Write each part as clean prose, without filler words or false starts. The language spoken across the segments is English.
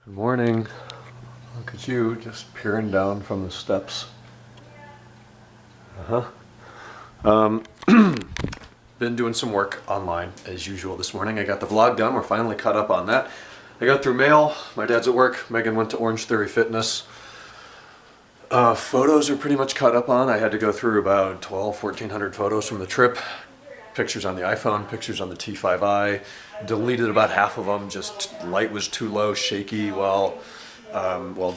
Good morning. Look at you just peering down from the steps. Been doing some work online as usual this morning. I got the vlog done. We're finally caught up on that. I got through mail. My dad's at work. Megan went to Orange Theory Fitness. Photos are pretty much caught up on. I had to go through about 1,400 photos from the trip. Pictures on the iPhone, pictures on the T5i. Deleted about half of them. Just light was too low, shaky while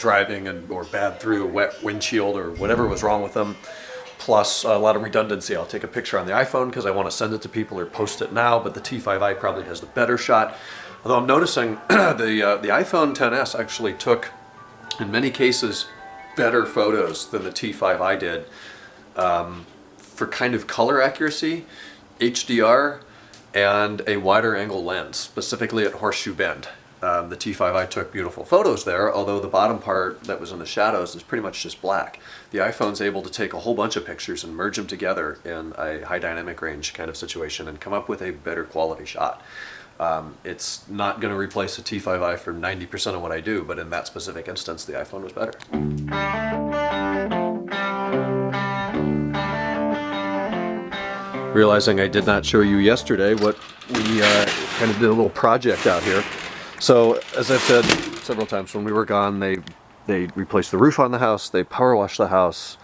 driving, or bad through a wet windshield or whatever was wrong with them. Plus a lot of redundancy. I'll take a picture on the iPhone because I want to send it to people or post it now, but the T5i probably has the better shot. Although I'm noticing the iPhone XS actually took, in many cases, better photos than the T5i did for kind of color accuracy, HDR, and a wider angle lens, specifically at Horseshoe Bend. The T5i took beautiful photos there, although the bottom part that was in the shadows is pretty much just black. The iPhone's able to take a whole bunch of pictures and merge them together in a high dynamic range kind of situation and come up with a better quality shot. It's not going to replace the T5i for 90% of what I do, but in that specific instance, the iPhone was better. Realizing I did not show you yesterday what we kind of did a little project out here. So, as I've said several times, when we were gone, they replaced the roof on the house, they power washed the house,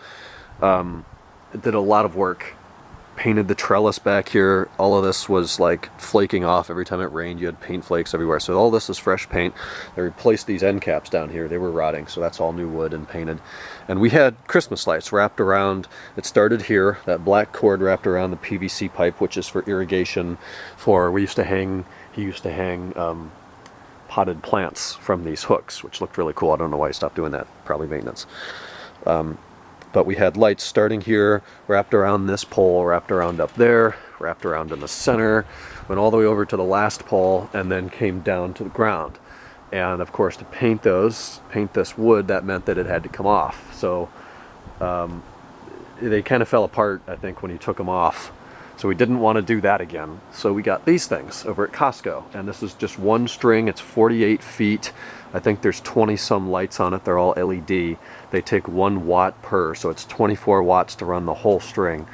did a lot of work, painted the trellis back here. All of this was like flaking off every time it rained. You had paint flakes everywhere. So all this is fresh paint. They replaced these end caps down here. They were rotting, so that's all new wood and painted. And we had Christmas lights wrapped around. It started here, that black cord wrapped around the PVC pipe, which is for irrigation. He used to hang potted plants from these hooks, which looked really cool. I don't know why he stopped doing that. Probably maintenance. But we had lights starting here, wrapped around this pole, wrapped around up there, wrapped around in the center, went all the way over to the last pole, and then came down to the ground. And of course, to paint this wood, that meant that it had to come off. So they kind of fell apart, I think, when you took them off. So we didn't want to do that again. So we got these things over at Costco. And this is just one string. It's 48 feet. I think there's 20 some lights on it. They're all LED. They take 1 watt per. So it's 24 watts to run the whole string.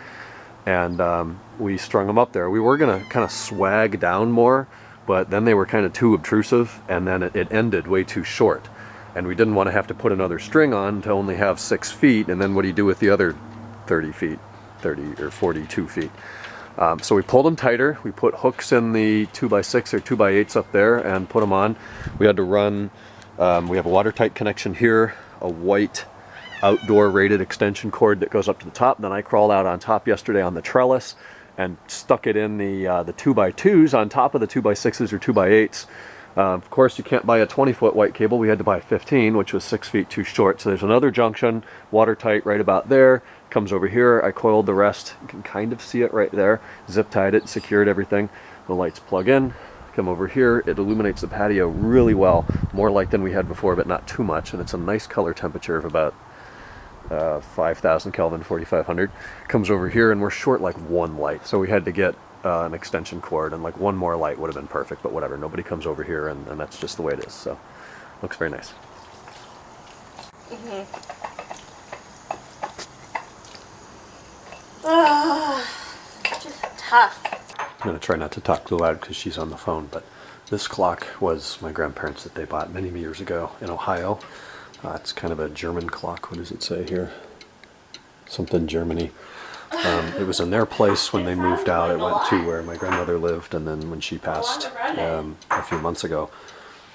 And we strung them up there. We were going to kind of swag down more, but then they were kind of too obtrusive. And then it ended way too short. And we didn't want to have to put another string on to only have 6 feet. And then what do you do with the other 30 feet, 30 or 42 feet? So we pulled them tighter. We put hooks in the 2x6 or 2x8s up there and put them on. We had to run, we have a watertight connection here, a white outdoor rated extension cord that goes up to the top. Then I crawled out on top yesterday on the trellis and stuck it in the 2x2s on top of the 2x6s or 2x8s. Of course, you can't buy a 20-foot white cable. We had to buy 15, which was 6 feet too short. So there's another junction, watertight right about there. Comes over here. I coiled the rest. You can kind of see it right there. Zip tied it, secured everything. The lights plug in, come over here. It illuminates the patio really well. More light than we had before, but not too much. And it's a nice color temperature of about 5,000 Kelvin, 4,500. Comes over here, and we're short like 1 light. So we had to get an extension cord, and like 1 more light would have been perfect, but whatever. Nobody comes over here, and that's just the way it is. So looks very nice. Just tough. I'm going to try not to talk too loud because she's on the phone, but this clock was my grandparents' that they bought many years ago in Ohio. It's kind of a German clock. What does it say here? Something Germany. It was in their place when they moved out. It went to where my grandmother lived, and then when she passed a few months ago,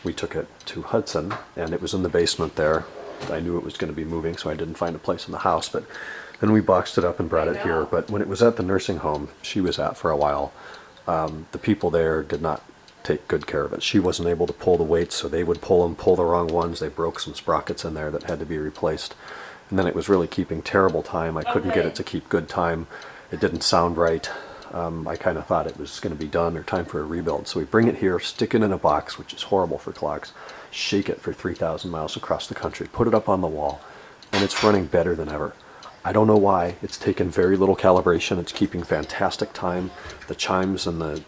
we took it to Hudson, and it was in the basement there. I knew it was going to be moving, so I didn't find a place in the house, but then we boxed it up and brought it here. But when it was at the nursing home she was at for a while, the people there did not take good care of it. She wasn't able to pull the weights, so they would pull the wrong ones. They broke some sprockets in there that had to be replaced. And then it was really keeping terrible time. I couldn't get it to keep good time. It didn't sound right. I kind of thought it was going to be done or time for a rebuild. So we bring it here, stick it in a box, which is horrible for clocks, shake it for 3,000 miles across the country, put it up on the wall, and it's running better than ever. I don't know why. It's taken very little calibration. It's keeping fantastic time. The chimes and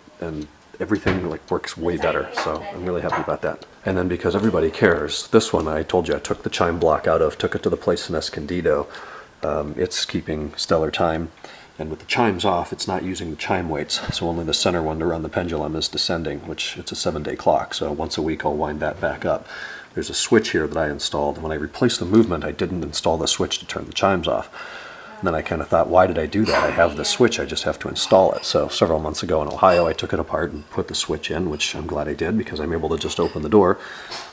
everything like works way better. So I'm really happy about that. And then because everybody cares, this one I told you I took the chime block out of, took it to the place in Escondido. It's keeping stellar time. And with the chimes off, it's not using the chime weights, so only the center one to run the pendulum is descending, which it's a 7-day clock, so once a week I'll wind that back up. There's a switch here that I installed. When I replaced the movement, I didn't install the switch to turn the chimes off. And then I kind of thought, why did I do that? I have the switch, I just have to install it. So several months ago in Ohio, I took it apart and put the switch in, which I'm glad I did because I'm able to just open the door,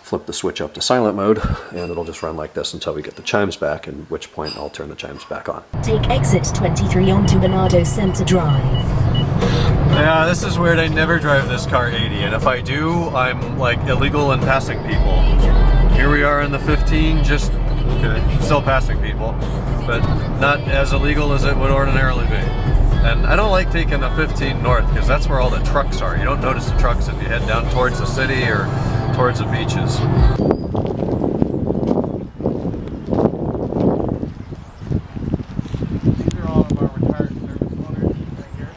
flip the switch up to silent mode, and it'll just run like this until we get the chimes back, at which point I'll turn the chimes back on. Take exit 23 onto Bernardo Center Drive. Yeah, this is weird. I never drive this car 80, and if I do, I'm like illegal and passing people. Here we are in the 15, just okay, still passing people, but not as illegal as it would ordinarily be. And I don't like taking the 15 north because that's where all the trucks are. You don't notice the trucks if you head down towards the city or towards the beaches. These are all of our retired service owners right here.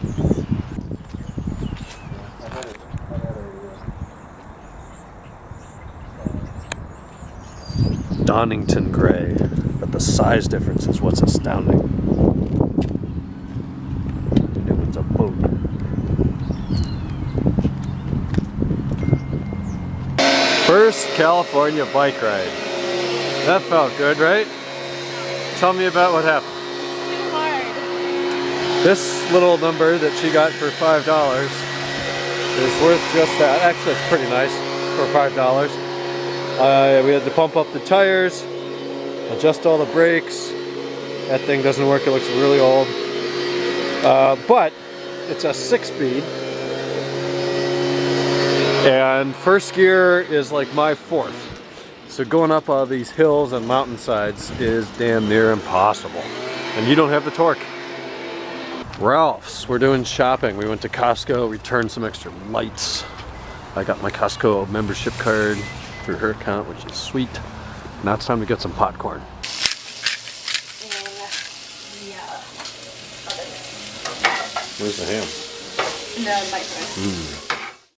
Donington gray, but the size difference is what's astounding. New one's a boat. First California bike ride. That felt good, right? Tell me about what happened. Too hard. This little number that she got for $5 is worth just that. Actually, it's pretty nice for $5. We had to pump up the tires, adjust all the brakes. That thing doesn't work, it looks really old. But it's a 6-speed. And first gear is like my 4th. So going up all these hills and mountainsides is damn near impossible. And you don't have the torque. Ralph's, we're doing shopping. We went to Costco, returned some extra lights. I got my Costco membership card through her account, which is sweet. Now it's time to get some popcorn. Where's the ham? In the microwave.